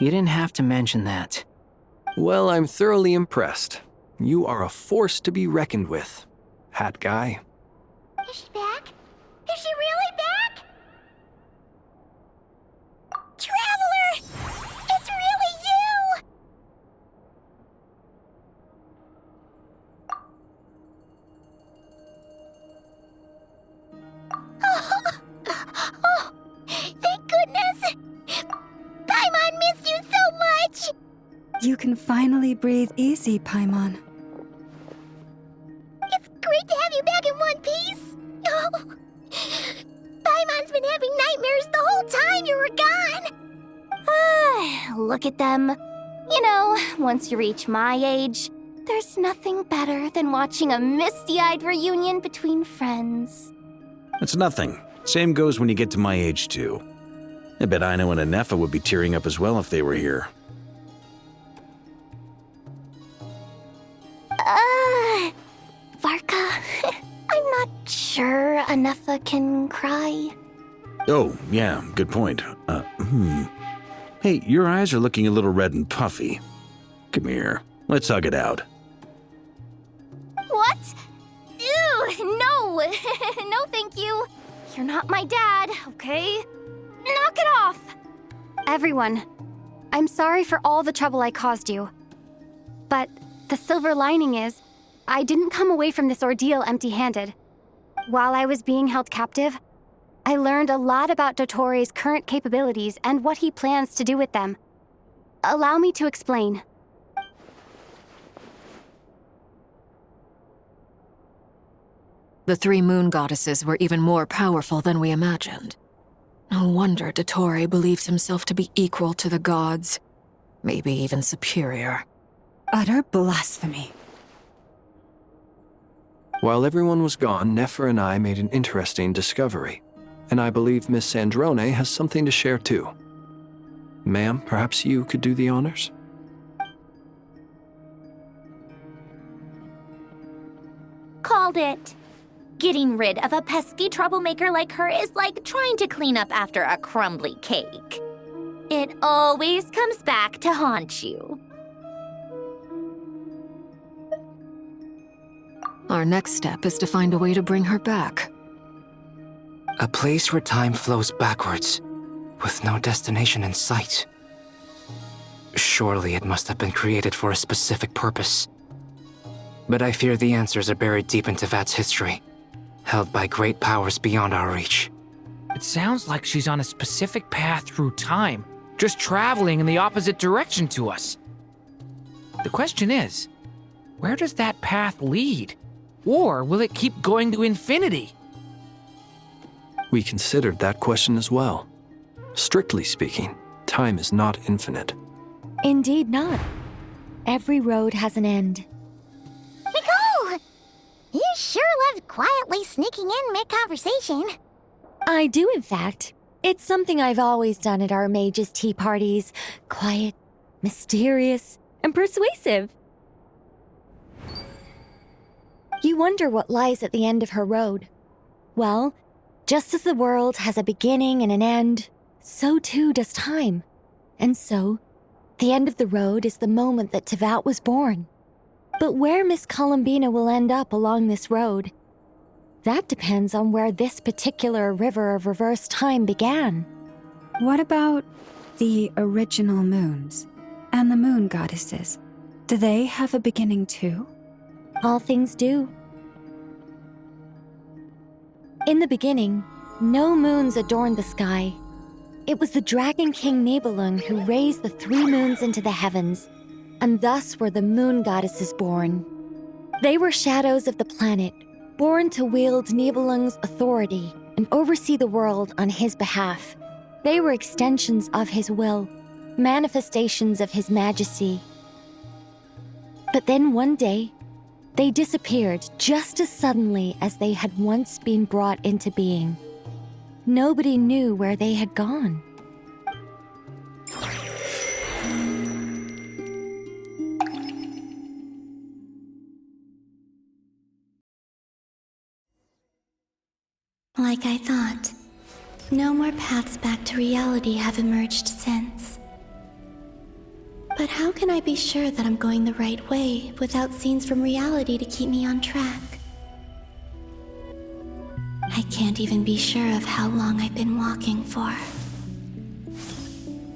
You didn't have to mention that. Well, I'm thoroughly impressed. You are a force to be reckoned with, Hat Guy. Is she back? Is she really back? Traveler! It's really you! Oh, thank goodness! Paimon missed you so much! You can finally breathe easy, Paimon. It's great to have you back in one piece! Oh, Paimon's been having nightmares the whole time you were gone! Look at them. You know, once you reach my age, there's nothing better than watching a misty-eyed reunion between friends. It's nothing. Same goes when you get to my age, too. I bet Ino and Anefa would be tearing up as well if they were here. Varka, I'm not sure Anefa can cry. Oh, yeah, good point. Hey, your eyes are looking a little red and puffy. Come here, let's hug it out. What? Ew, no! No, thank you. You're not my dad, okay? Knock it off! Everyone, I'm sorry for all the trouble I caused you. But the silver lining is, I didn't come away from this ordeal empty-handed. While I was being held captive, I learned a lot about Dottoro's current capabilities and what he plans to do with them. Allow me to explain. The three moon goddesses were even more powerful than we imagined. No wonder Dottore believes himself to be equal to the gods, maybe even superior. Utter blasphemy. While everyone was gone, Nefer and I made an interesting discovery, and I believe Miss Sandrone has something to share too. Ma'am, perhaps you could do the honors? Called it. Getting rid of a pesky troublemaker like her is like trying to clean up after a crumbly cake. It always comes back to haunt you. Our next step is to find a way to bring her back. A place where time flows backwards, with no destination in sight. Surely it must have been created for a specific purpose. But I fear the answers are buried deep in Tevat's history, held by great powers beyond our reach. It sounds like she's on a specific path through time, just traveling in the opposite direction to us. The question is, where does that path lead? Or will it keep going to infinity? We considered that question as well. Strictly speaking, time is not infinite. Indeed not. Every road has an end. Nicole! You sure loved quietly sneaking in mid-conversation. I do, in fact. It's something I've always done at our mages' tea parties. Quiet, mysterious, and persuasive. You wonder what lies at the end of her road. Well, just as the world has a beginning and an end, so too does time. And so, the end of the road is the moment that Tevat was born. But where Miss Columbina will end up along this road, that depends on where this particular river of reverse time began. What about the original moons and the moon goddesses? Do they have a beginning too? All things do. In the beginning, no moons adorned the sky. It was the Dragon King Nibelung who raised the three moons into the heavens, and thus were the moon goddesses born. They were shadows of the planet, born to wield Nibelung's authority and oversee the world on his behalf. They were extensions of his will, manifestations of his majesty. But then one day, they disappeared just as suddenly as they had once been brought into being. Nobody knew where they had gone. Like I thought, no more paths back to reality have emerged since. But how can I be sure that I'm going the right way without scenes from reality to keep me on track? I can't even be sure of how long I've been walking for.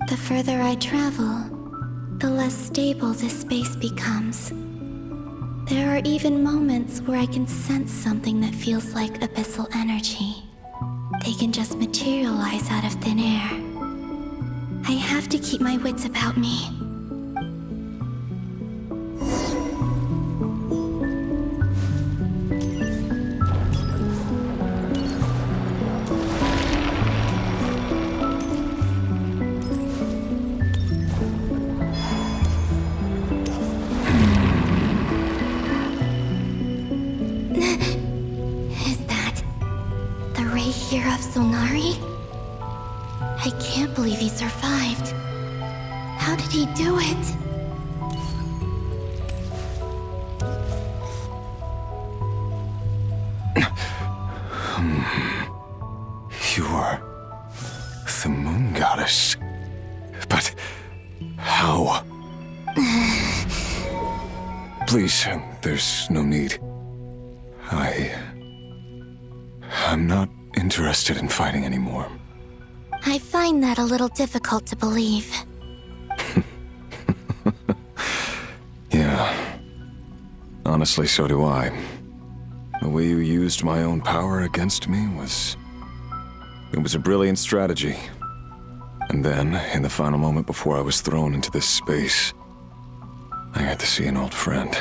The further I travel, the less stable this space becomes. There are even moments where I can sense something that feels like abyssal energy. They can just materialize out of thin air. I have to keep my wits about me. I can't believe he survived. How did he do it? You are the moon goddess. But how? Please, there's no need. I'm not interested in fighting anymore. I find that a little difficult to believe. Yeah. Honestly, so do I. The way you used my own power against me was a brilliant strategy. And then, in the final moment before I was thrown into this space, I got to see an old friend.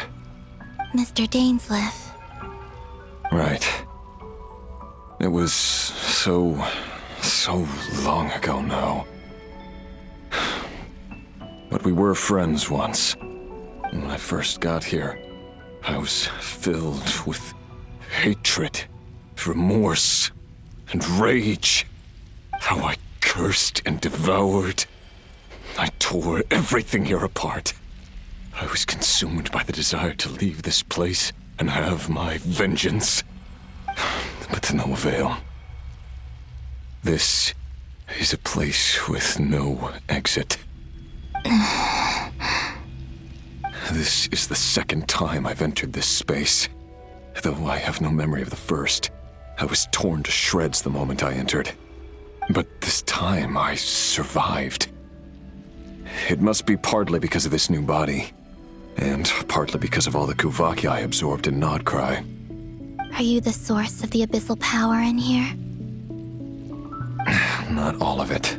Mr. Dainsleif. Right. It was so long ago now. But we were friends once. And when I first got here, I was filled with hatred, remorse, and rage. How I cursed and devoured. I tore everything here apart. I was consumed by the desire to leave this place and have my vengeance. But to no avail. This is a place with no exit. This is the second time I've entered this space. Though I have no memory of the first. I was torn to shreds the moment I entered. But this time I survived. It must be partly because of this new body. And partly because of all the Kuvaki I absorbed in Nodcry. Are you the source of the abyssal power in here? Not all of it.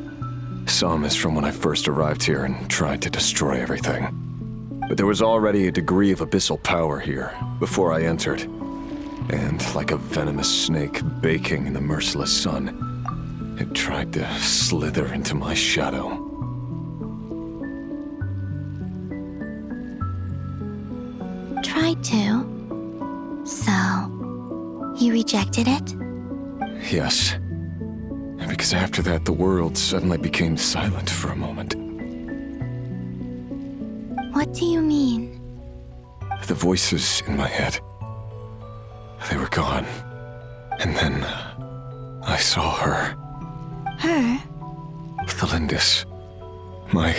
Some is from when I first arrived here and tried to destroy everything. But there was already a degree of abyssal power here before I entered. And like a venomous snake baking in the merciless sun, it tried to slither into my shadow. Tried to? So, you rejected it? Yes. Because after that, the world suddenly became silent for a moment. What do you mean? The voices in my head, they were gone. And then I saw her. Her? Thelindis. My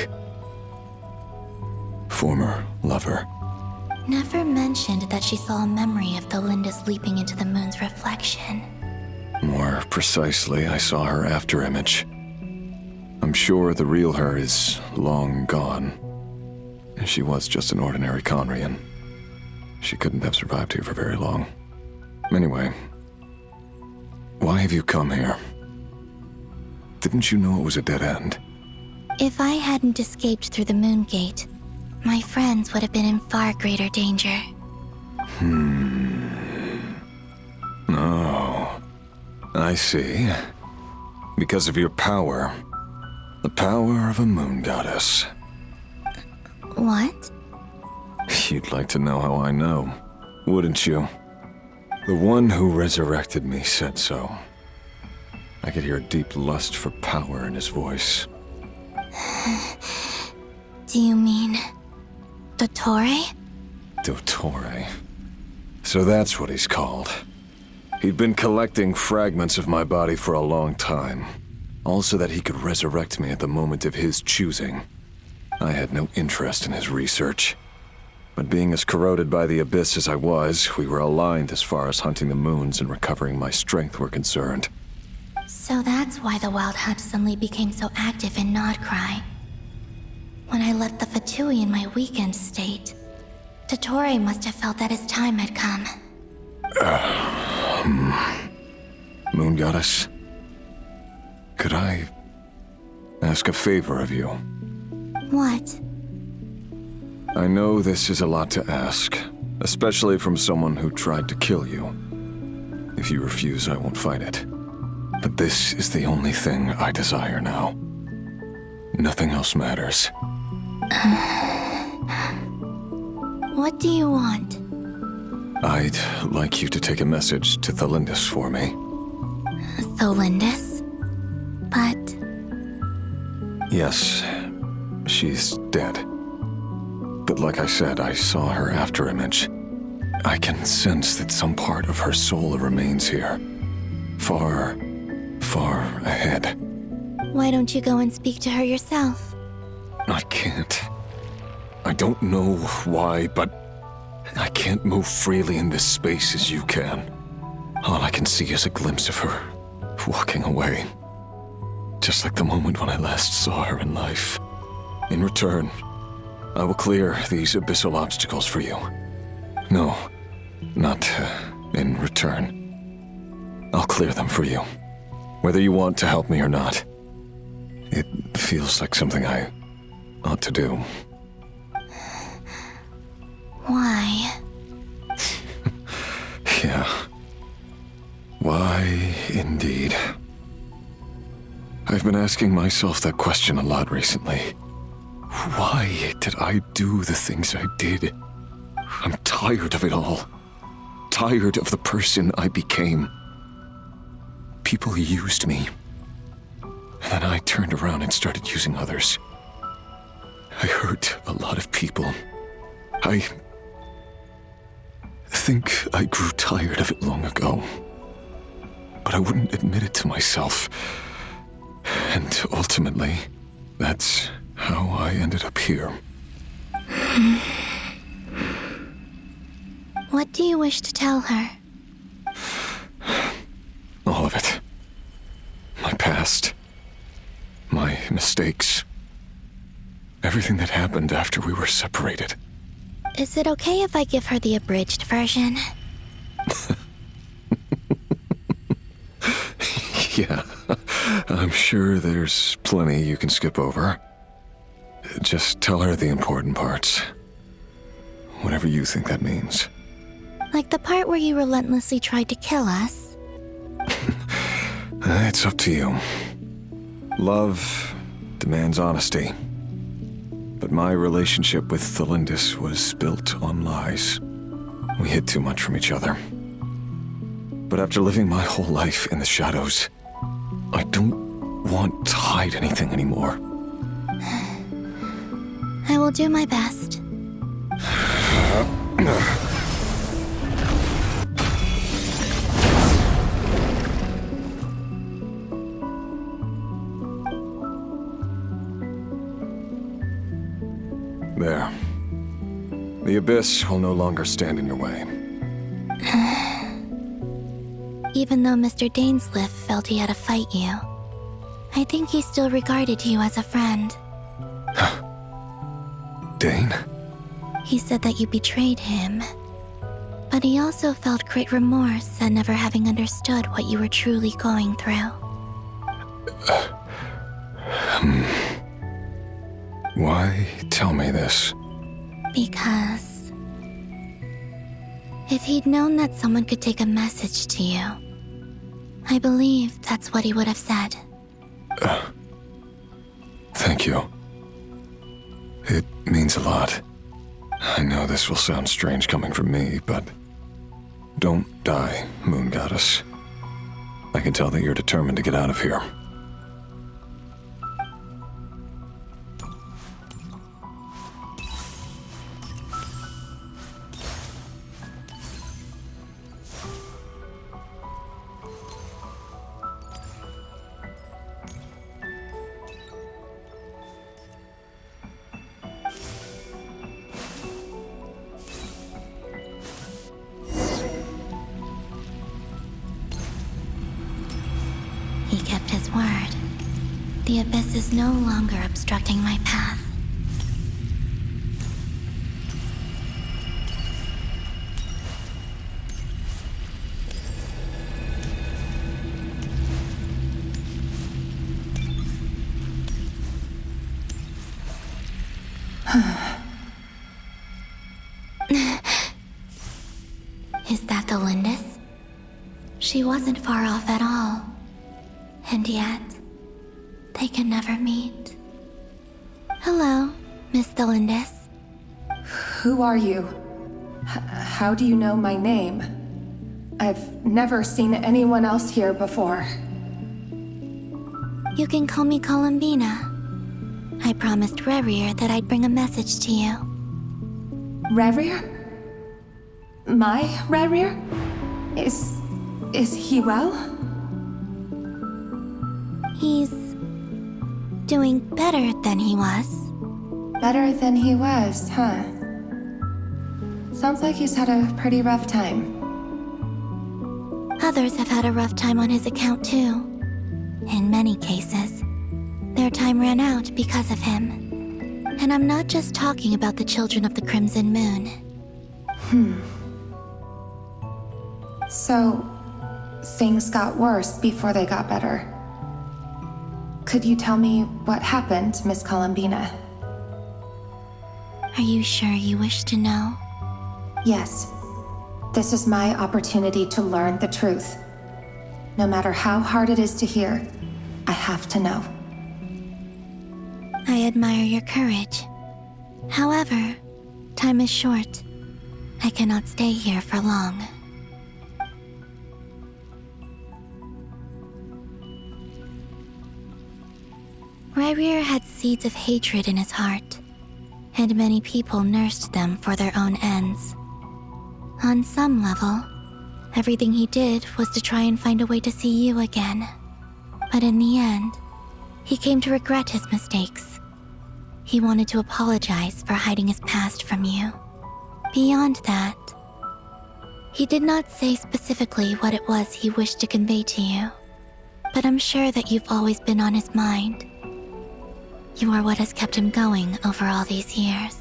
former lover. Never mentioned that she saw a memory of Thelindis leaping into the moon's reflection. More precisely, I saw her afterimage. I'm sure the real her is long gone. She was just an ordinary Conrian. She couldn't have survived here for very long. Anyway, why have you come here? Didn't you know it was a dead end? If I hadn't escaped through the moon gate, my friends would have been in far greater danger. Oh, I see. Because of your power. The power of a moon goddess. What? You'd like to know how I know, wouldn't you? The one who resurrected me said so. I could hear a deep lust for power in his voice. Do you mean... Dottore? Dottore. So that's what he's called. He'd been collecting fragments of my body for a long time. All so that he could resurrect me at the moment of his choosing. I had no interest in his research. But being as corroded by the Abyss as I was, we were aligned as far as hunting the moons and recovering my strength were concerned. So that's why the Wild Hunt suddenly became so active in Nodcry. When I left the Fatui in my weakened state, Dottore must have felt that his time had come. Moon Goddess, could I ask a favor of you? What? I know this is a lot to ask, especially from someone who tried to kill you. If you refuse, I won't fight it. But this is the only thing I desire now. Nothing else matters. What do you want? I'd like you to take a message to Thalindis for me. Thalindis? But... Yes, she's dead. But like I said, I saw her afterimage. I can sense that some part of her soul remains here. Far, far ahead. why don't you go and speak to her yourself? I can't. I don't know why, but I can't move freely in this space as you can. All I can see is a glimpse of her, walking away. Just like the moment when I last saw her in life. In return, I will clear these abyssal obstacles for you. No, not in return. I'll clear them for you, whether you want to help me or not. It feels like something I ought to do. Why? Yeah. Why, indeed. I've been asking myself that question a lot recently. Why did I do the things I did? I'm tired of it all. Tired of the person I became. People used me. And then I turned around and started using others. I hurt a lot of people. I think I grew tired of it long ago. But I wouldn't admit it to myself. And ultimately, that's how I ended up here. What do you wish to tell her? All of it. My past. My mistakes. Everything that happened after we were separated. Is it okay if I give her the abridged version? Yeah, I'm sure there's plenty you can skip over. Just tell her the important parts. Whatever you think that means. Like the part where you relentlessly tried to kill us? It's up to you. Love demands honesty. But my relationship with Thalindis was built on lies. We hid too much from each other. But after living my whole life in the shadows, I don't want to hide anything anymore. I will do my best. There. The Abyss will no longer stand in your way. Even though Mr. Dainsliff felt he had to fight you, I think he still regarded you as a friend. Dane? He said that you betrayed him, but he also felt great remorse at never having understood what you were truly going through. Why tell me this? Because if he'd known that someone could take a message to you, I believe that's what he would have said. Thank you. It means a lot. I know this will sound strange coming from me, but don't die, Moon Goddess. I can tell that you're determined to get out of here. The abyss is no longer obstructing my path. Is that the Lindis? She wasn't far off at all. And yet, they can never meet. Hello, Miss Delindis. Who are you? How do you know my name? I've never seen anyone else here before. You can call me Columbina. I promised Rerir that I'd bring a message to you. Rerir? My Rerir? Is he well? He's doing better than he was. Better than he was, huh? Sounds like he's had a pretty rough time. Others have had a rough time on his account too. In many cases, their time ran out because of him. And I'm not just talking about the children of the Crimson Moon. So, things got worse before they got better. Could you tell me what happened, Miss Columbina? Are you sure you wish to know? Yes. This is my opportunity to learn the truth. No matter how hard it is to hear, I have to know. I admire your courage. However, time is short. I cannot stay here for long. Rerir had seeds of hatred in his heart, and many people nursed them for their own ends. On some level, everything he did was to try and find a way to see you again. But in the end, he came to regret his mistakes. He wanted to apologize for hiding his past from you. Beyond that, he did not say specifically what it was he wished to convey to you, but I'm sure that you've always been on his mind. You are what has kept him going over all these years.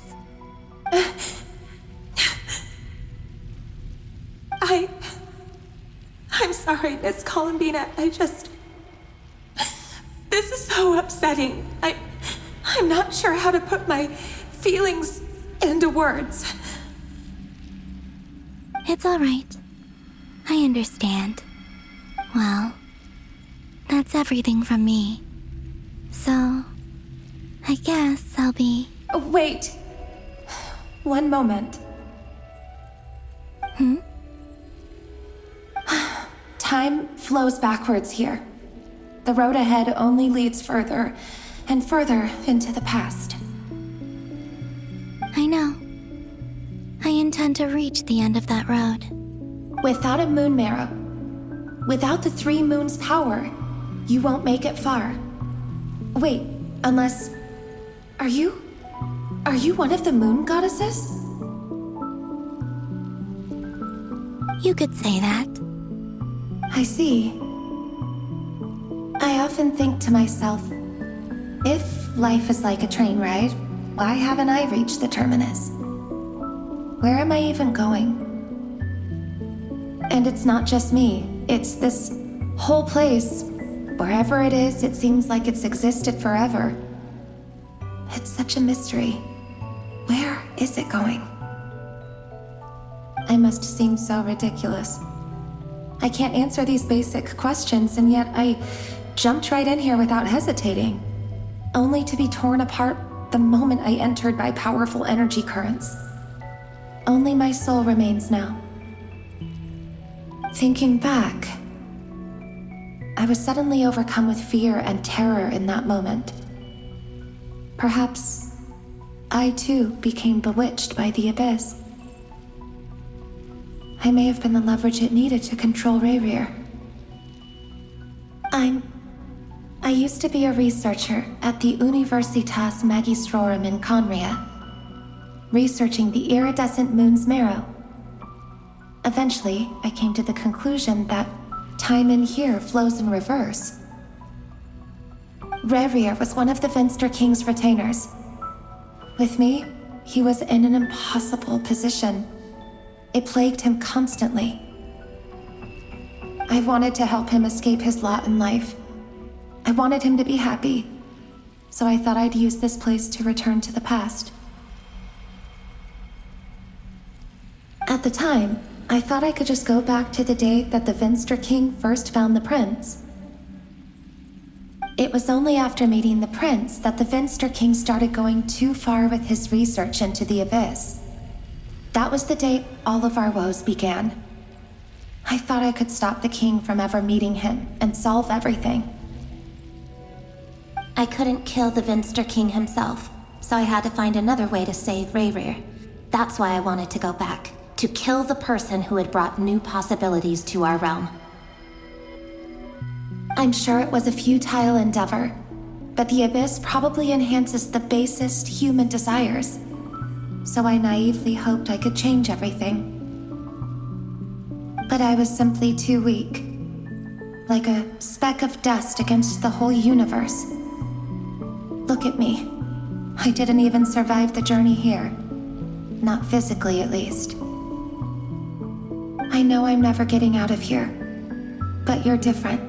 I'm sorry, Miss Columbina. This is so upsetting. I'm not sure how to put my feelings into words. It's all right. I understand. Well, that's everything from me. So, I guess I'll be... Wait. One moment. Time flows backwards here. The road ahead only leads further and further into the past. I know. I intend to reach the end of that road. Without a moon marrow, without the 3 moons' power, you won't make it far. Wait, unless... Are you one of the moon goddesses? You could say that. I see. I often think to myself, if life is like a train ride, why haven't I reached the terminus? Where am I even going? And it's not just me, it's this whole place. Wherever it is, it seems like it's existed forever. It's such a mystery. Where is it going? I must seem so ridiculous. I can't answer these basic questions, and yet I jumped right in here without hesitating, only to be torn apart the moment I entered by powerful energy currents. Only my soul remains now. Thinking back, I was suddenly overcome with fear and terror in that moment. Perhaps I too became bewitched by the abyss. I may have been the leverage it needed to control Rerir. I used to be a researcher at the Universitas Magistrorum in Conria, researching the iridescent moon's marrow. Eventually, I came to the conclusion that time in here flows in reverse. Rerir was one of the Finster King's retainers. With me, he was in an impossible position. It plagued him constantly. I wanted to help him escape his lot in life. I wanted him to be happy, so I thought I'd use this place to return to the past. At the time, I thought I could just go back to the day that the Finster King first found the prince. It was only after meeting the prince that the Finster King started going too far with his research into the Abyss. That was the day all of our woes began. I thought I could stop the king from ever meeting him and solve everything. I couldn't kill the Finster King himself, so I had to find another way to save Rerir. That's why I wanted to go back, to kill the person who had brought new possibilities to our realm. I'm sure it was a futile endeavor, but the Abyss probably enhances the basest human desires. So I naively hoped I could change everything. But I was simply too weak. Like a speck of dust against the whole universe. Look at me. I didn't even survive the journey here. Not physically, at least. I know I'm never getting out of here. But you're different.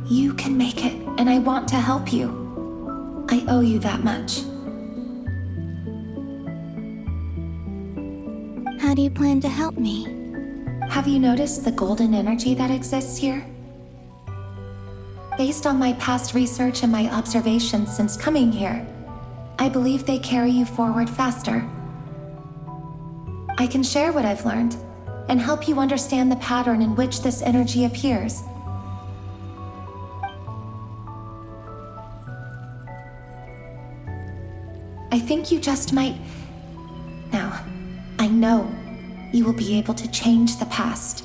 You can make it, and I want to help you. I owe you that much. How do you plan to help me? Have you noticed the golden energy that exists here? Based on my past research and my observations since coming here, I believe they carry you forward faster. I can share what I've learned and help you understand the pattern in which this energy appears. I think you just might... Now, I know you will be able to change the past.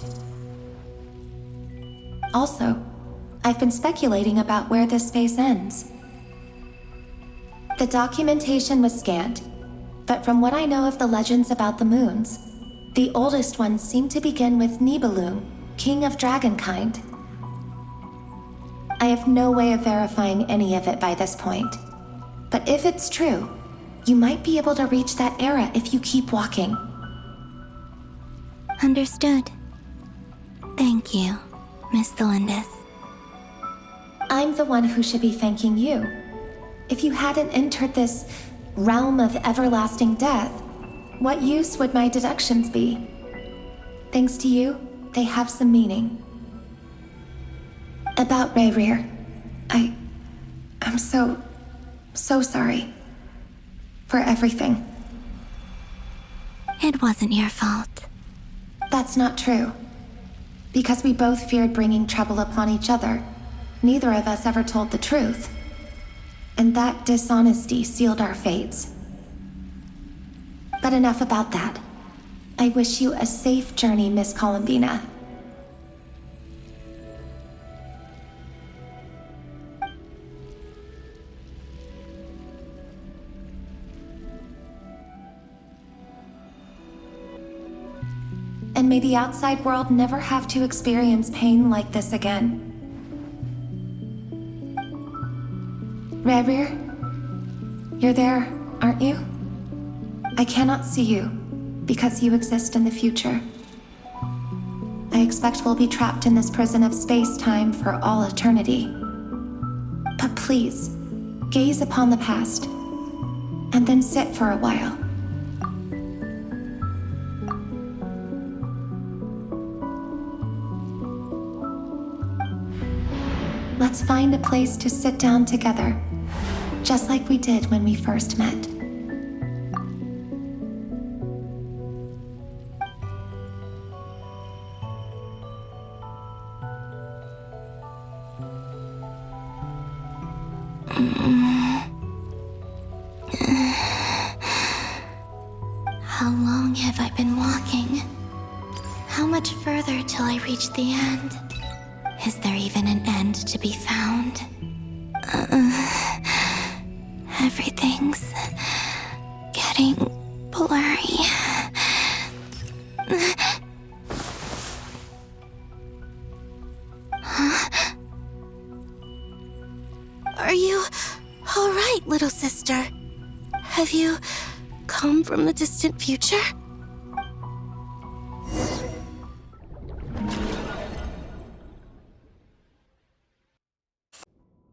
Also, I've been speculating about where this space ends. The documentation was scanned, but from what I know of the legends about the moons, the oldest ones seem to begin with Nibelung, king of dragonkind. I have no way of verifying any of it by this point, but if it's true, you might be able to reach that era if you keep walking. Understood. Thank you, Miss Thelindis. I'm the one who should be thanking you. If you hadn't entered this realm of everlasting death, what use would my deductions be? Thanks to you, they have some meaning. About Rerir, I'm so sorry. For everything. It wasn't your fault. That's not true. Because we both feared bringing trouble upon each other, neither of us ever told the truth. And that dishonesty sealed our fates. But enough about that. I wish you a safe journey, Miss Columbina. And may the outside world never have to experience pain like this again. Rerir, you're there, aren't you? I cannot see you, because you exist in the future. I expect we'll be trapped in this prison of space-time for all eternity. But please, gaze upon the past, and then sit for a while. Let's find a place to sit down together, just like we did when we first met. How long have I been walking? How much further till I reach the end? Is there even an end to be found? Everything's getting blurry. Huh? Are you sister. Have you come from the distant future?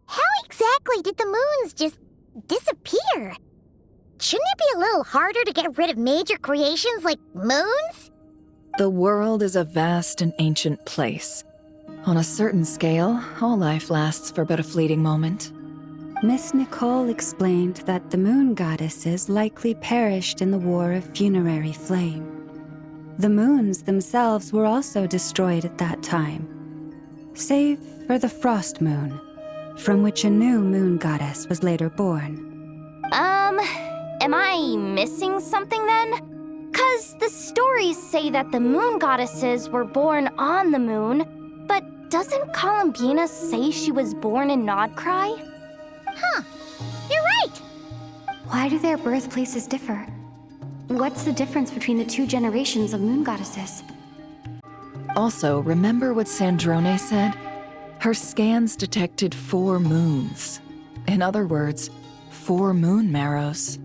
How exactly did the moons just disappear? Shouldn't it be a little harder to get rid of major creations like moons? The world is a vast and ancient place. On a certain scale, all life lasts for but a fleeting moment. Miss Nicole explained that the moon goddesses likely perished in the War of Funerary Flame. The moons themselves were also destroyed at that time, save for the Frost Moon, from which a new moon goddess was later born. Am I missing something then? 'Cause the stories say that the moon goddesses were born on the moon, but doesn't Columbina say she was born in Nodcry? Huh, you're right! Why do their birthplaces differ? What's the difference between the two generations of moon goddesses? Also, remember what Sandrone said? Her scans detected 4 moons. In other words, 4 moon marrows.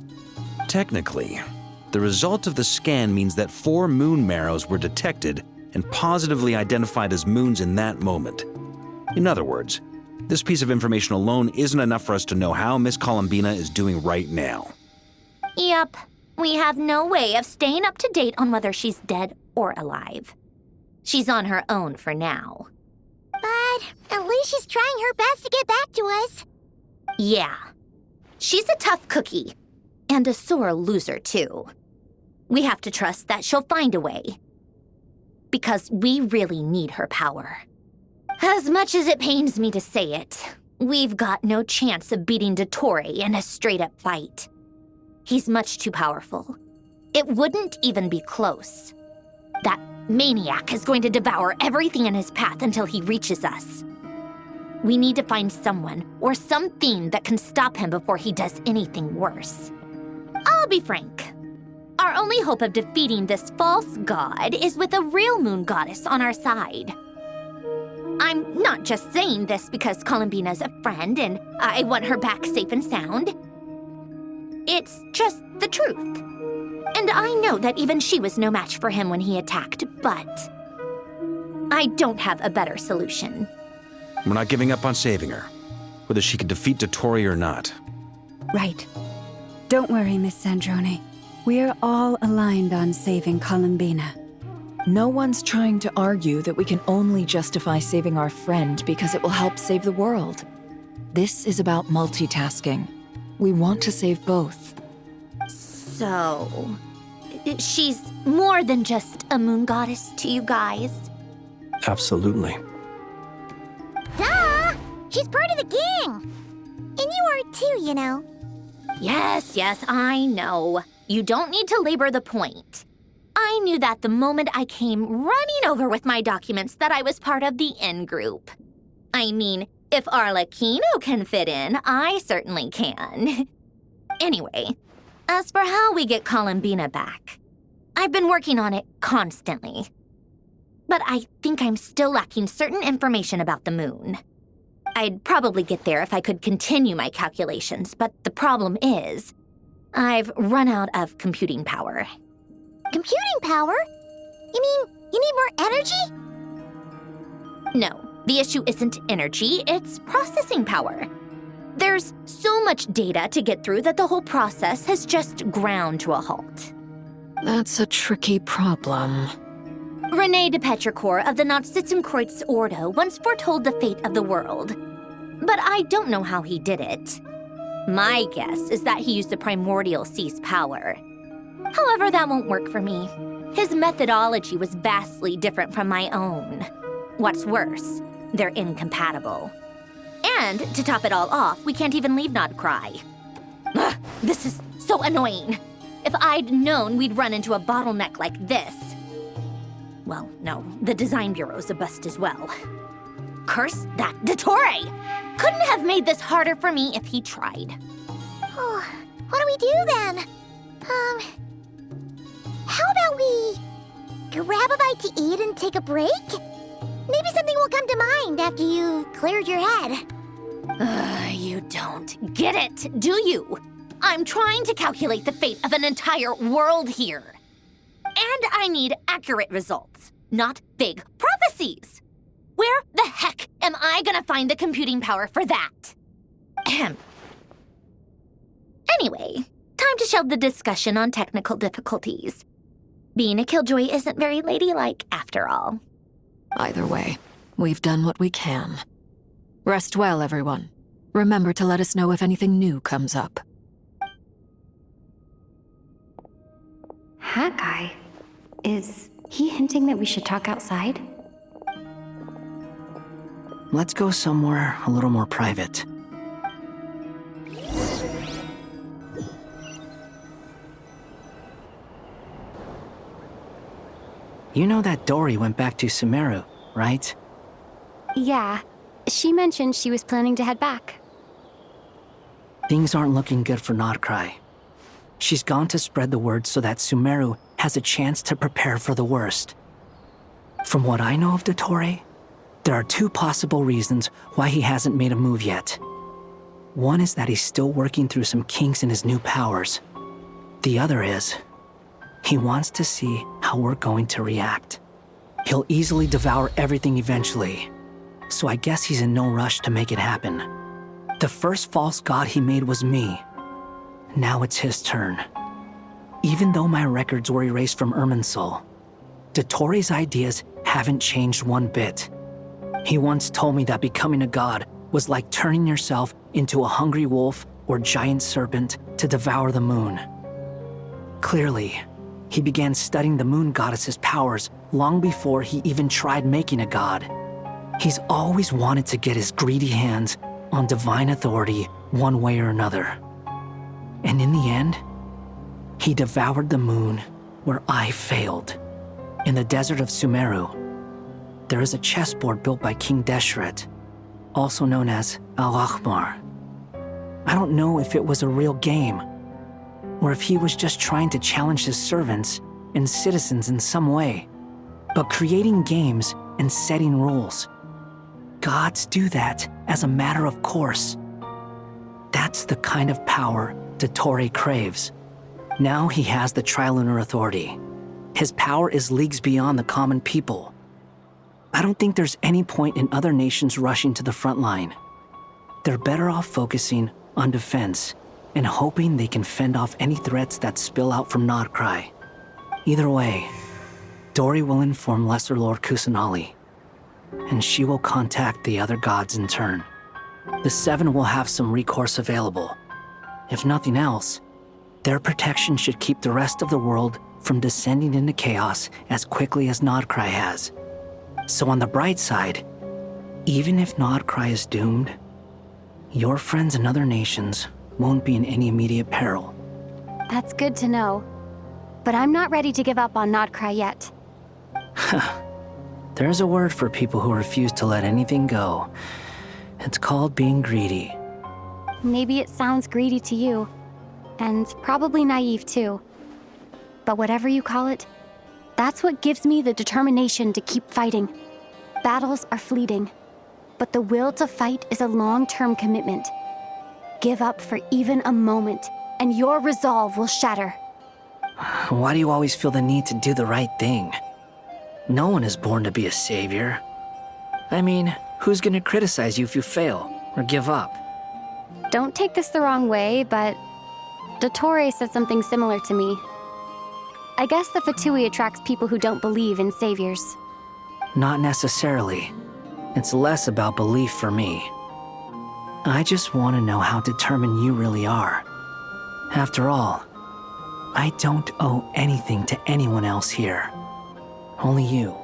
Technically, the result of the scan means that 4 moon marrows were detected and positively identified as moons in that moment. In other words, this piece of information alone isn't enough for us to know how Miss Columbina is doing right now. Yep, we have no way of staying up to date on whether she's dead or alive. She's on her own for now. But at least she's trying her best to get back to us. Yeah. She's a tough cookie. And a sore loser, too. We have to trust that she'll find a way. Because we really need her power. As much as it pains me to say it, we've got no chance of beating Dottore in a straight-up fight. He's much too powerful. It wouldn't even be close. That maniac is going to devour everything in his path until he reaches us. We need to find someone or something that can stop him before he does anything worse. I'll be frank. Our only hope of defeating this false god is with a real moon goddess on our side. I'm not just saying this because Columbina's a friend and I want her back safe and sound. It's just the truth. And I know that even she was no match for him when he attacked, but I don't have a better solution. We're not giving up on saving her, whether she can defeat Dottore or not. Right. Don't worry, Miss Sandrone. We're all aligned on saving Columbina. No one's trying to argue that we can only justify saving our friend because it will help save the world. This is about multitasking. We want to save both. So, she's more than just a moon goddess to you guys? Absolutely. Duh! She's part of the gang! And you are too, you know. Yes, I know. You don't need to labor the point. I knew that the moment I came running over with my documents that I was part of the in-group. I mean, if Arlecchino can fit in, I certainly can. Anyway, as for how we get Columbina back, I've been working on it constantly. But I think I'm still lacking certain information about the moon. I'd probably get there if I could continue my calculations, but the problem is, I've run out of computing power. Computing power? You mean you need more energy? No, the issue isn't energy, it's processing power. There's so much data to get through that the whole process has just ground to a halt. That's a tricky problem. René de Petrichor of the Nazissenkreuz Ordo once foretold the fate of the world. But I don't know how he did it. My guess is that he used the primordial sea's power. However, that won't work for me. His methodology was vastly different from my own. What's worse, they're incompatible. And to top it all off, we can't even leave Nodcry. Ugh, this is so annoying. If I'd known we'd run into a bottleneck like this. Well, no, the design bureau's a bust as well. Curse that Dottore! Couldn't have made this harder for me if he tried. Oh, what do we do then? How about we grab a bite to eat and take a break? Maybe something will come to mind after you've cleared your head. You don't get it, do you? I'm trying to calculate the fate of an entire world here. And I need accurate results, not big prophecies. Where the heck am I gonna find the computing power for that? Ahem. Anyway, time to shelve the discussion on technical difficulties. Being a killjoy isn't very ladylike, after all. Either way, we've done what we can. Rest well, everyone. Remember to let us know if anything new comes up. Hat guy? Is he hinting that we should talk outside? Let's go somewhere a little more private. You know that Dory went back to Sumeru, right? Yeah. She mentioned she was planning to head back. Things aren't looking good for Nodcry. She's gone to spread the word so that Sumeru has a chance to prepare for the worst. From what I know of Dottore, there are two possible reasons why he hasn't made a move yet. One is that he's still working through some kinks in his new powers. The other is, he wants to see how we're going to react. He'll easily devour everything eventually, so I guess he's in no rush to make it happen. The first false god he made was me. Now it's his turn. Even though my records were erased from Irminsul, Dottore's ideas haven't changed one bit. He once told me that becoming a god was like turning yourself into a hungry wolf or giant serpent to devour the moon. Clearly, he began studying the moon goddess's powers long before he even tried making a god. He's always wanted to get his greedy hands on divine authority one way or another. And in the end, he devoured the moon where I failed. In the desert of Sumeru, there is a chessboard built by King Deshret, also known as Al-Ahmar. I don't know if it was a real game, or if he was just trying to challenge his servants and citizens in some way. But creating games and setting rules, gods do that as a matter of course. That's the kind of power Dottore craves. Now he has the Trilunar Authority. His power is leagues beyond the common people. I don't think there's any point in other nations rushing to the front line. They're better off focusing on defense and hoping they can fend off any threats that spill out from Nodcry. Either way, Dory will inform Lesser Lord Kusanali, and she will contact the other gods in turn. The Seven will have some recourse available. If nothing else, their protection should keep the rest of the world from descending into chaos as quickly as Nodcry has. So on the bright side, even if Nodcry is doomed, your friends in other nations won't be in any immediate peril. That's good to know. But I'm not ready to give up on Nodcry yet. There's a word for people who refuse to let anything go. It's called being greedy. Maybe it sounds greedy to you, and probably naive too. But whatever you call it, that's what gives me the determination to keep fighting. Battles are fleeting, but the will to fight is a long-term commitment. Give up for even a moment, and your resolve will shatter. Why do you always feel the need to do the right thing? No one is born to be a savior. I mean, who's gonna criticize you if you fail or give up? Don't take this the wrong way, but Dottore said something similar to me. I guess the Fatui attracts people who don't believe in saviors. Not necessarily. It's less about belief for me. I just want to know how determined you really are. After all, I don't owe anything to anyone else here. Only you.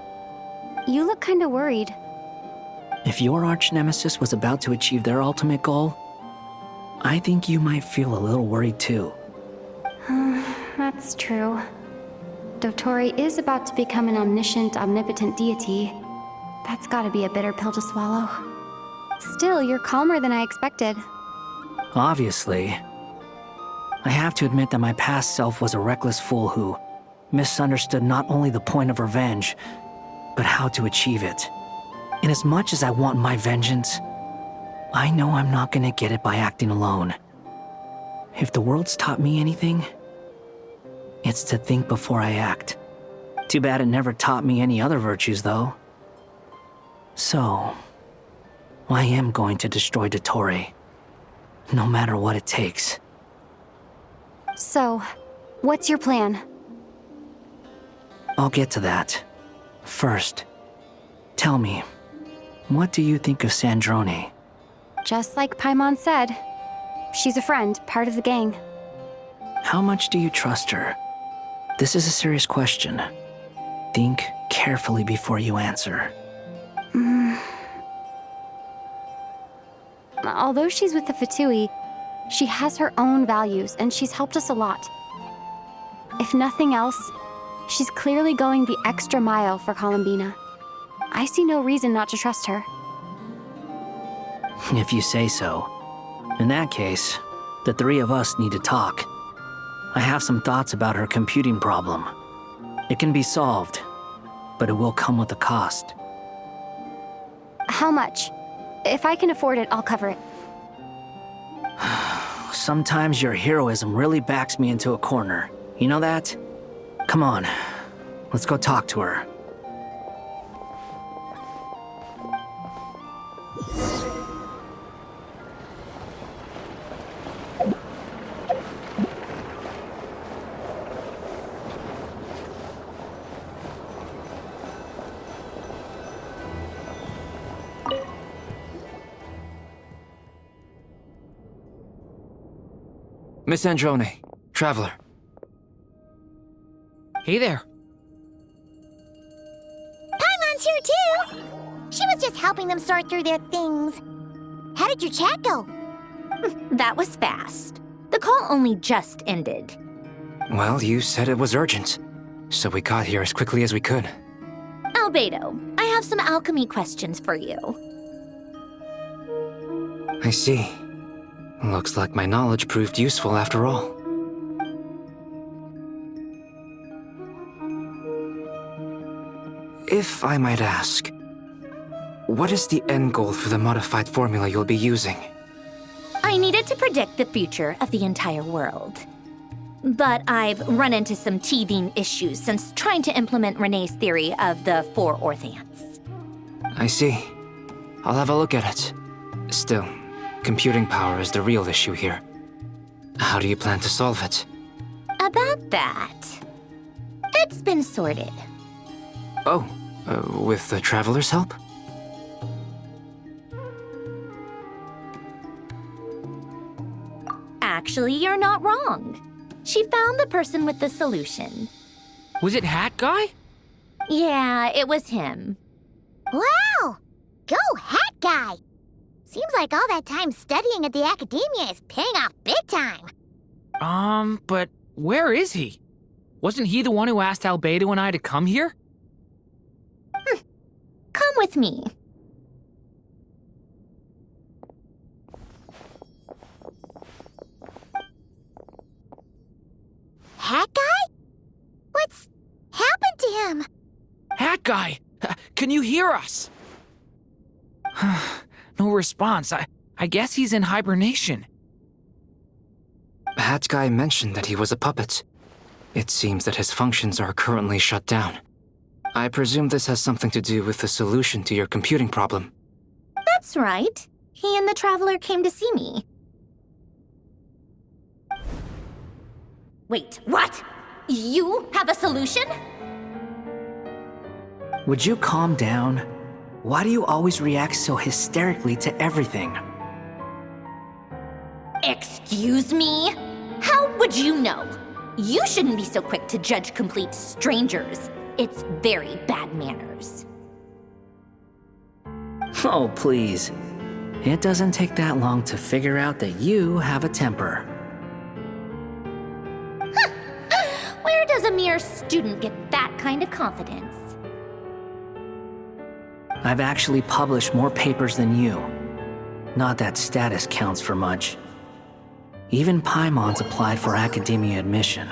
You look kinda worried. If your arch-nemesis was about to achieve their ultimate goal, I think you might feel a little worried too. That's true. Dottore is about to become an omniscient, omnipotent deity. That's gotta be a bitter pill to swallow. Still, you're calmer than I expected. Obviously. I have to admit that my past self was a reckless fool who misunderstood not only the point of revenge, but how to achieve it. And as much as I want my vengeance, I know I'm not gonna get it by acting alone. If the world's taught me anything, it's to think before I act. Too bad it never taught me any other virtues, though. So, I am going to destroy Dottore, no matter what it takes. So, what's your plan? I'll get to that. First, tell me, what do you think of Sandrone? Just like Paimon said, she's a friend, part of the gang. How much do you trust her? This is a serious question. Think carefully before you answer. Although she's with the Fatui, she has her own values and she's helped us a lot. If nothing else, she's clearly going the extra mile for Columbina. I see no reason not to trust her. If you say so. In that case, the three of us need to talk. I have some thoughts about her computing problem. It can be solved, but it will come with a cost. How much? If I can afford it, I'll cover it. Sometimes your heroism really backs me into a corner. You know that? Come on, let's go talk to her. Miss Androne, Traveler. Hey there. Paimon's here too! She was just helping them sort through their things. How did your chat go? That was fast. The call only just ended. Well, you said it was urgent, so we got here as quickly as we could. Albedo, I have some alchemy questions for you. I see. Looks like my knowledge proved useful after all. If I might ask, what is the end goal for the modified formula you'll be using? I needed to predict the future of the entire world. But I've run into some teething issues since trying to implement Renee's theory of the four Orthants. I see. I'll have a look at it. Still, computing power is the real issue here. How do you plan to solve it? About that, it's been sorted. Oh, with the Traveler's help? Actually, you're not wrong. She found the person with the solution. Was it Hat Guy? Yeah, it was him. Wow! Go Hat Guy! Seems like all that time studying at the academia is paying off big time. But where is he? Wasn't he the one who asked Albedo and I to come here? Come with me. Hat Guy? What's happened to him? Hat Guy! Can you hear us? No response. I guess he's in hibernation. Hat Guy mentioned that he was a puppet. It seems that his functions are currently shut down. I presume this has something to do with the solution to your computing problem. That's right. He and the Traveler came to see me. Wait, what? You have a solution? Would you calm down? Why do you always react so hysterically to everything? Excuse me? How would you know? You shouldn't be so quick to judge complete strangers. It's very bad manners. Oh, please. It doesn't take that long to figure out that you have a temper. Where does a mere student get that kind of confidence? I've actually published more papers than you. Not that status counts for much. Even Paimon's applied for academia admission.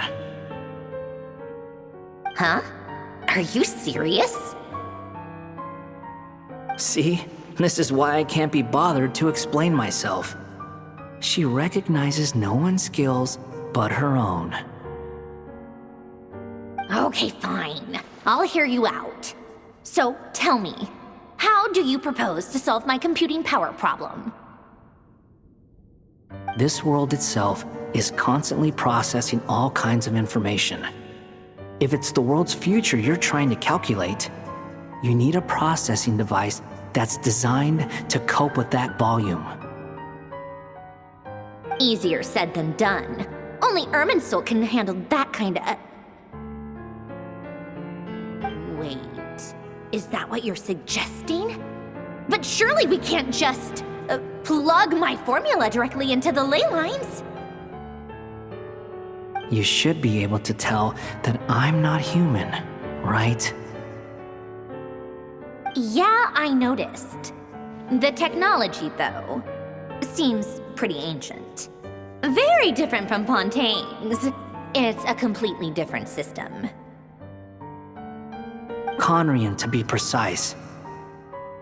Huh? Are you serious? See? This is why I can't be bothered to explain myself. She recognizes no one's skills but her own. Okay, fine. I'll hear you out. So, tell me, how do you propose to solve my computing power problem? This world itself is constantly processing all kinds of information. If it's the world's future you're trying to calculate, you need a processing device that's designed to cope with that volume. Easier said than done. Only Irminsul can handle that kind of... Wait, is that what you're suggesting? But surely we can't just plug my formula directly into the ley lines. You should be able to tell that I'm not human, right? Yeah, I noticed. The technology, though, seems pretty ancient. Very different from Fontaine's. It's a completely different system. Conrian, to be precise.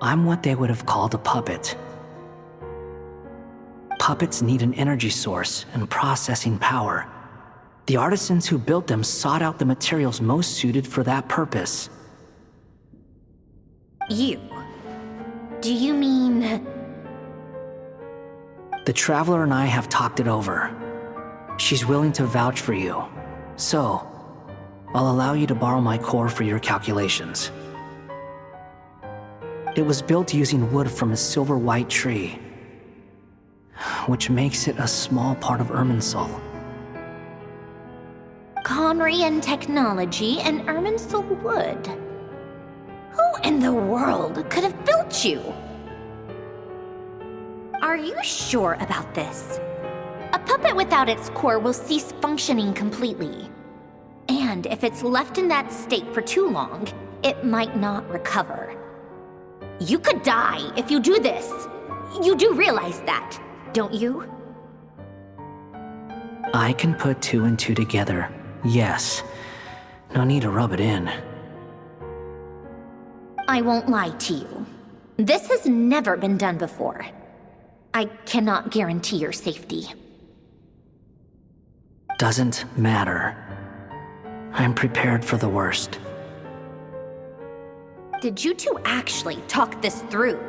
I'm what they would have called a puppet. Puppets need an energy source and processing power. The artisans who built them sought out the materials most suited for that purpose. You? Do you mean... The Traveler and I have talked it over. She's willing to vouch for you. So, I'll allow you to borrow my core for your calculations. It was built using wood from a silver-white tree, which makes it a small part of Irminsul. Conrian technology and Irminsul wood. Who in the world could have built you? Are you sure about this? A puppet without its core will cease functioning completely. And if it's left in that state for too long, it might not recover. You could die if you do this. You do realize that, don't you? I can put two and two together, yes. No need to rub it in. I won't lie to you. This has never been done before. I cannot guarantee your safety. Doesn't matter. I'm prepared for the worst. Did you two actually talk this through?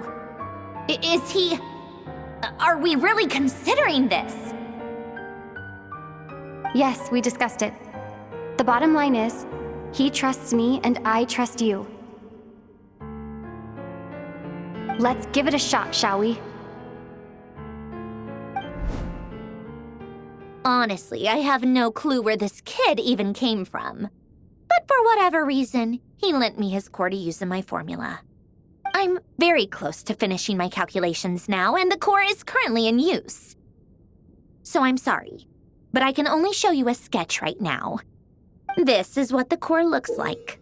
Is he... Are we really considering this? Yes, we discussed it. The bottom line is, he trusts me and I trust you. Let's give it a shot, shall we? Honestly, I have no clue where this kid even came from. But for whatever reason, he lent me his core to use in my formula. I'm very close to finishing my calculations now, and the core is currently in use. So I'm sorry, but I can only show you a sketch right now. This is what the core looks like.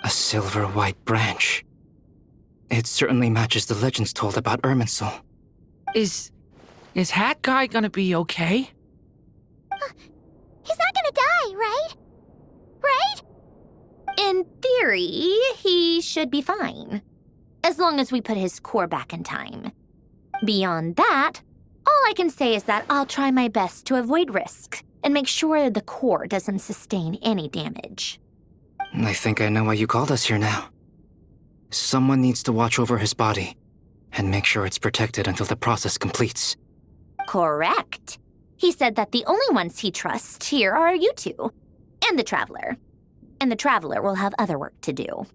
A silver-white branch. It certainly matches the legends told about Irminsul. Is Hat Guy gonna be okay? He's not gonna die, right? Right? In theory, he should be fine. As long as we put his core back in time. Beyond that, all I can say is that I'll try my best to avoid risk and make sure the core doesn't sustain any damage. I think I know why you called us here now. Someone needs to watch over his body and make sure it's protected until the process completes. Correct. He said that the only ones he trusts here are you two, and the Traveler. And the Traveler will have other work to do.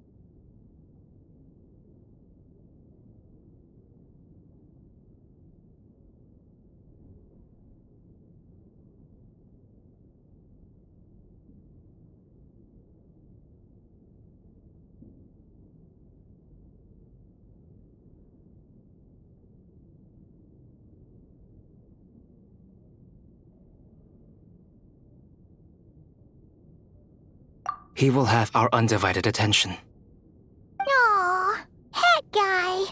He will have our undivided attention. Aw, Hat Guy.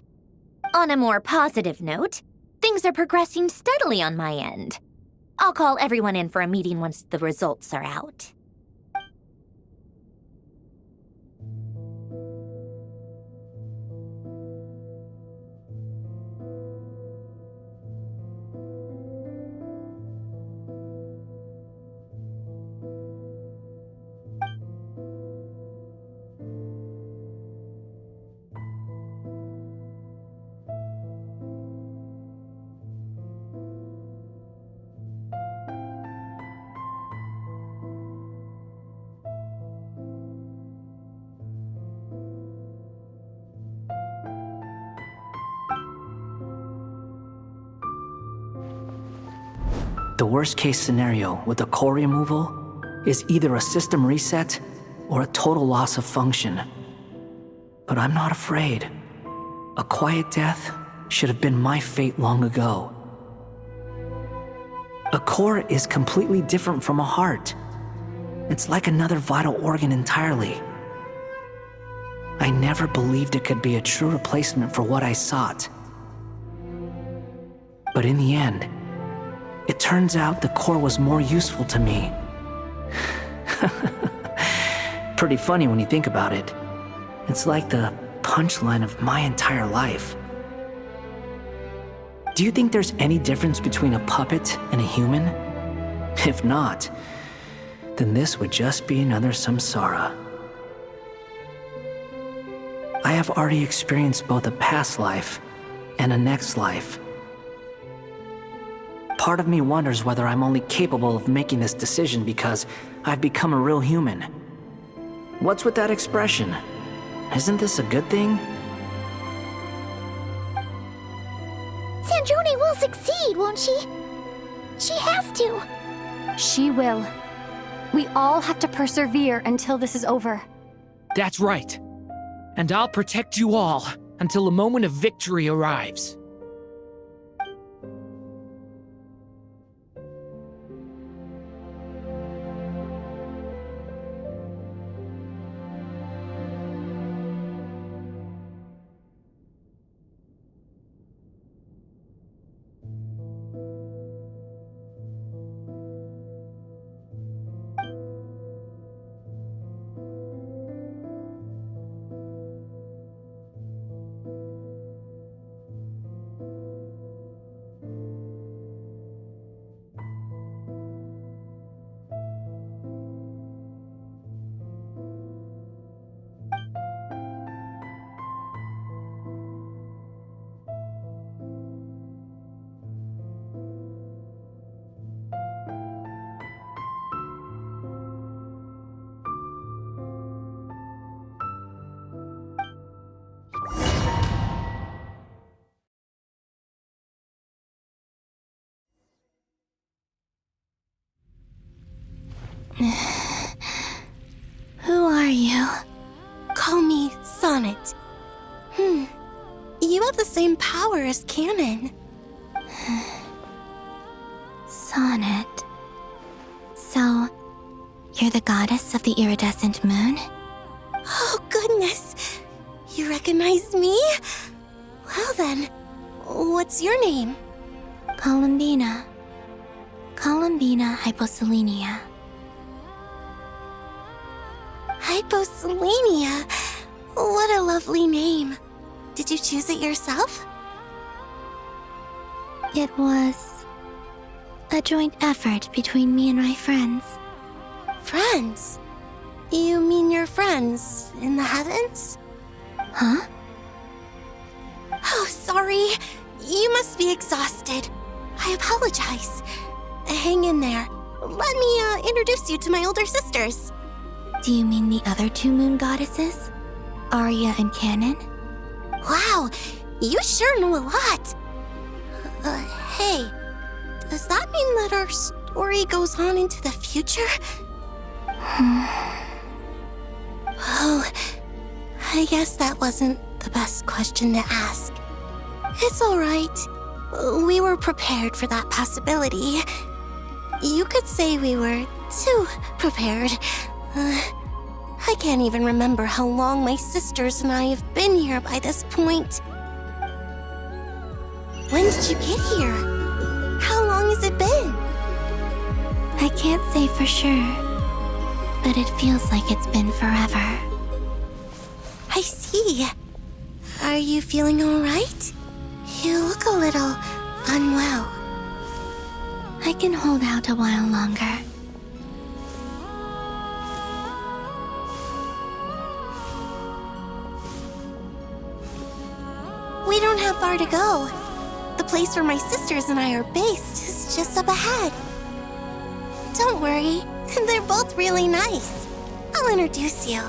On a more positive note, things are progressing steadily on my end. I'll call everyone in for a meeting once the results are out. The worst case scenario with the core removal is either a system reset or a total loss of function. But I'm not afraid. A quiet death should have been my fate long ago. A core is completely different from a heart. It's like another vital organ entirely. I never believed it could be a true replacement for what I sought. But in the end, it turns out the core was more useful to me. Pretty funny when you think about it. It's like the punchline of my entire life. Do you think there's any difference between a puppet and a human? If not, then this would just be another samsara. I have already experienced both a past life and a next life. Part of me wonders whether I'm only capable of making this decision because I've become a real human. What's with that expression? Isn't this a good thing? Sandrone will succeed, won't she? She has to. She will. We all have to persevere until this is over. That's right. And I'll protect you all until the moment of victory arrives. Who are you? Call me Sonnet. You have the same power as Canon. Sonnet. So, you're the goddess of the iridescent moon? Oh, goodness! You recognize me? Well then, what's your name? Columbina. Columbina Hyposelenia. Hyposelenia? What a lovely name. Did you choose it yourself? It was a joint effort between me and my friends. Friends? You mean your friends in the heavens? Huh? Oh, sorry. You must be exhausted. I apologize. Hang in there. Let me introduce you to my older sisters. Do you mean the other two moon goddesses? Arya and Canon? Wow, you sure know a lot. Hey, does that mean that our story goes on into the future? Oh, I guess that wasn't the best question to ask. It's all right. We were prepared for that possibility. You could say we were too prepared. I can't even remember how long my sisters and I have been here by this point. When did you get here? How long has it been? I can't say for sure, but it feels like it's been forever. I see. Are you feeling all right? You look a little unwell. I can hold out a while longer. We don't have far to go. The place where my sisters and I are based is just up ahead. Don't worry, they're both really nice. I'll introduce you.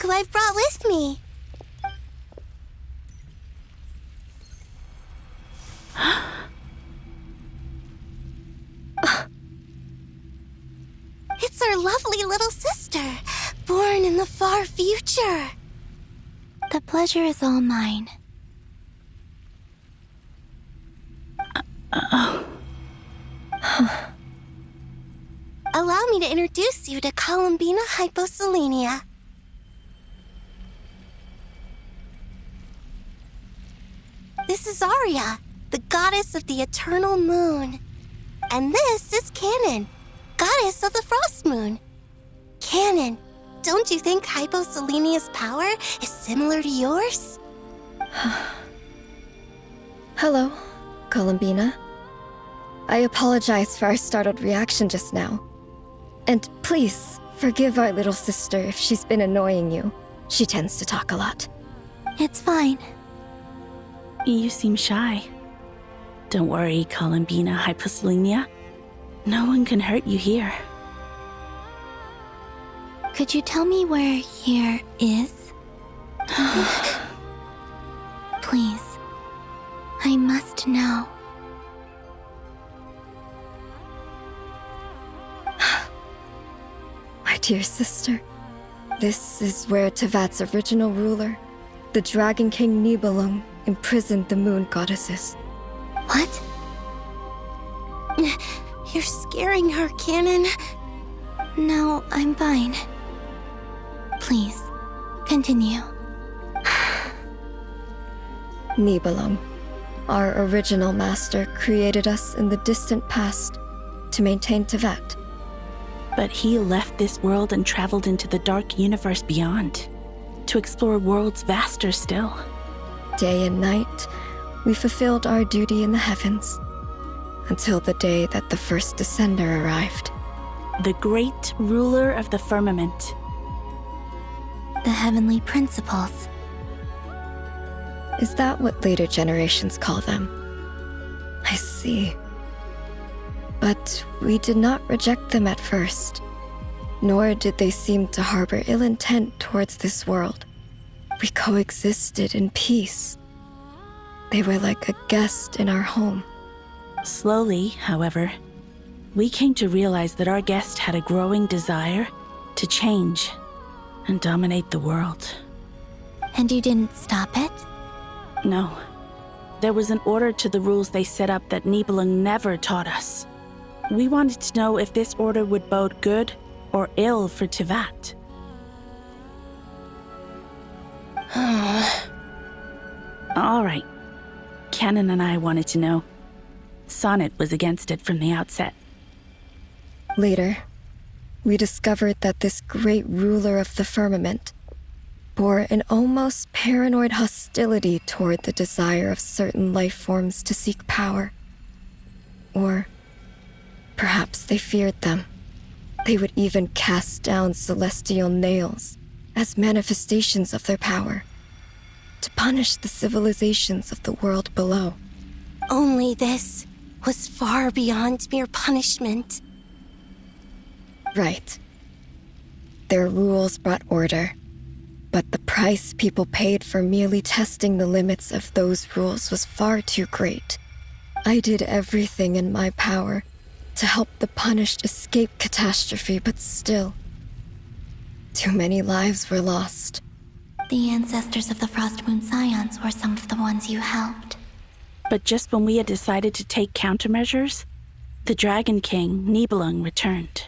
who I've brought with me. It's our lovely little sister, born in the far future. The pleasure is all mine. Allow me to introduce you to Columbina Hyposelenia. This is Arya, the goddess of the eternal moon. And this is Canon, goddess of the frost moon. Canon, don't you think Hyposelenia's power is similar to yours? Hello, Columbina. I apologize for our startled reaction just now. And please, forgive our little sister if she's been annoying you. She tends to talk a lot. It's fine. You seem shy. Don't worry, Columbina Hyposelenia. No one can hurt you here. Could you tell me where here is? Please. I must know. My dear sister, this is where Tevat's original ruler, the Dragon King Nibelung, imprisoned the moon goddesses. What? You're scaring her, Canon. No, I'm fine. Please, continue. Nibelung, our original master, created us in the distant past to maintain Tevat. But he left this world and traveled into the dark universe beyond, to explore worlds vaster still. Day and night, we fulfilled our duty in the heavens, until the day that the first Descender arrived. The great ruler of the firmament. The heavenly principles. Is that what later generations call them? I see. But we did not reject them at first, nor did they seem to harbor ill intent towards this world. We coexisted in peace. They were like a guest in our home. Slowly, however, we came to realize that our guest had a growing desire to change and dominate the world. And you didn't stop it? No. There was an order to the rules they set up that Nibelung never taught us. We wanted to know if this order would bode good or ill for Tevat. All right. Canon and I wanted to know. Sonnet was against it from the outset. Later, we discovered that this great ruler of the firmament bore an almost paranoid hostility toward the desire of certain life forms to seek power. Or perhaps they feared them. They would even cast down celestial nails as manifestations of their power, to punish the civilizations of the world below. Only this was far beyond mere punishment. Right. Their rules brought order, but the price people paid for merely testing the limits of those rules was far too great. I did everything in my power to help the punished escape catastrophe, but still, too many lives were lost. The ancestors of the Frost Moon Scions were some of the ones you helped. But just when we had decided to take countermeasures, the Dragon King, Nibelung, returned.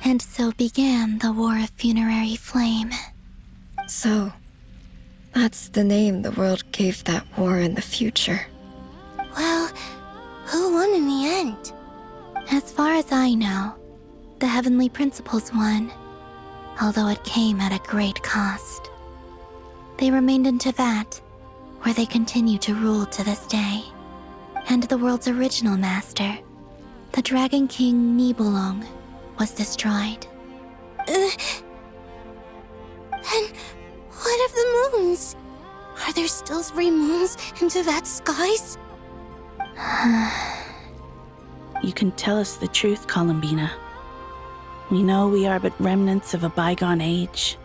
And so began the War of Funerary Flame. So, that's the name the world gave that war in the future. Well, who won in the end? As far as I know, the Heavenly Principles won, although it came at a great cost. They remained in Tevat, where they continue to rule to this day. And the world's original master, the Dragon King Nibelung, was destroyed. And what of the moons? Are there still 3 moons in Tevat's skies? You can tell us the truth, Columbina. We know we are but remnants of a bygone age.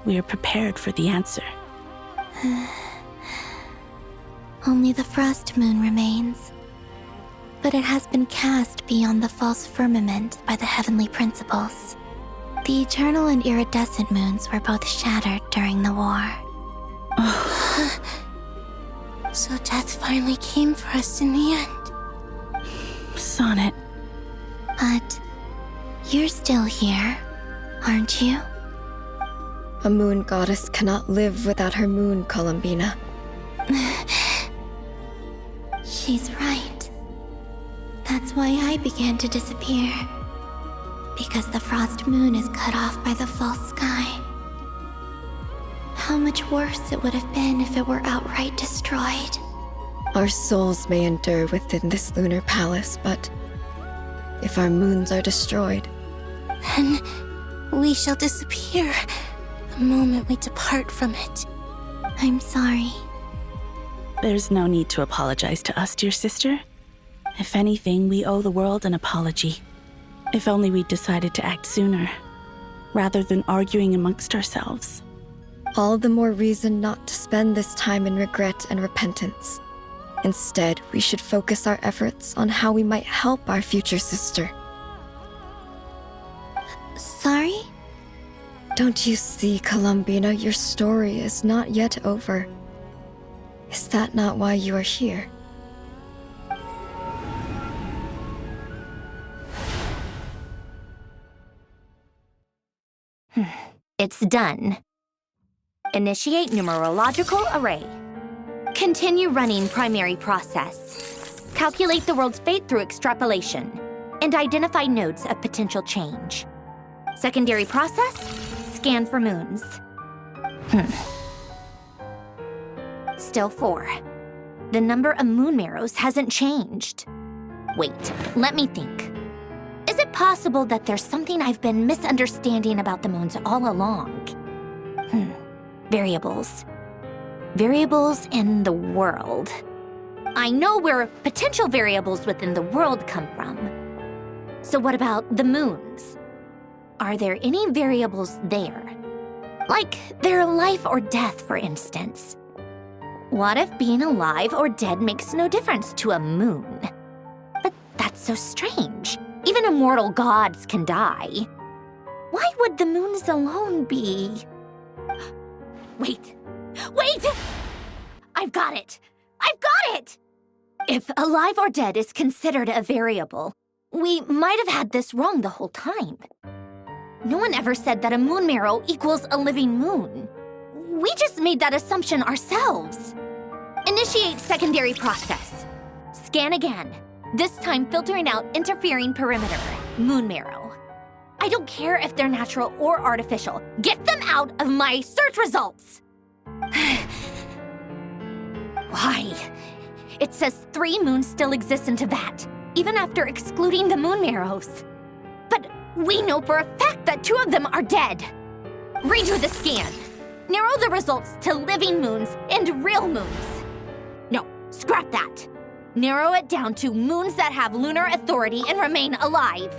We are prepared for the answer. Only the frost moon remains. But it has been cast beyond the false firmament by the heavenly principles. The eternal and iridescent moons were both shattered during the war. So death finally came for us in the end. Sonnet. But you're still here, aren't you? A moon goddess cannot live without her moon, Columbina. She's right. That's why I began to disappear. Because the frost moon is cut off by the false sky. How much worse it would have been if it were outright destroyed. Our souls may endure within this lunar palace, but if our moons are destroyed, then we shall disappear the moment we depart from it. I'm sorry. There's no need to apologize to us, dear sister. If anything, we owe the world an apology. If only we'd decided to act sooner, rather than arguing amongst ourselves. all the more reason not to spend this time in regret and repentance. Instead, we should focus our efforts on how we might help our future sister. Sorry? Don't you see, Columbina, your story is not yet over. Is that not why you are here? It's done. Initiate numerological array. Continue running primary process. Calculate the world's fate through extrapolation. And identify nodes of potential change. Secondary process, scan for moons. Still 4. The number of moon marrows hasn't changed. Wait, let me think. Is it possible that there's something I've been misunderstanding about the moons all along? Variables. Variables in the world. I know where potential variables within the world come from. So what about the moons? Are there any variables there? Like their life or death, for instance. What if being alive or dead makes no difference to a moon? But that's so strange. Even immortal gods can die. Why would the moons alone be? Wait! I've got it! If alive or dead is considered a variable, we might have had this wrong the whole time. No one ever said that a moon marrow equals a living moon. We just made that assumption ourselves. Initiate secondary process. Scan again. This time filtering out interfering perimeter, moon marrow. I don't care if they're natural or artificial. Get them out of my search results! Why? It says 3 moons still exist in Tibet, even after excluding the moon marrows. But we know for a fact that 2 of them are dead. Redo the scan. Narrow the results to living moons and real moons. No, scrap that. Narrow it down to moons that have lunar authority and remain alive.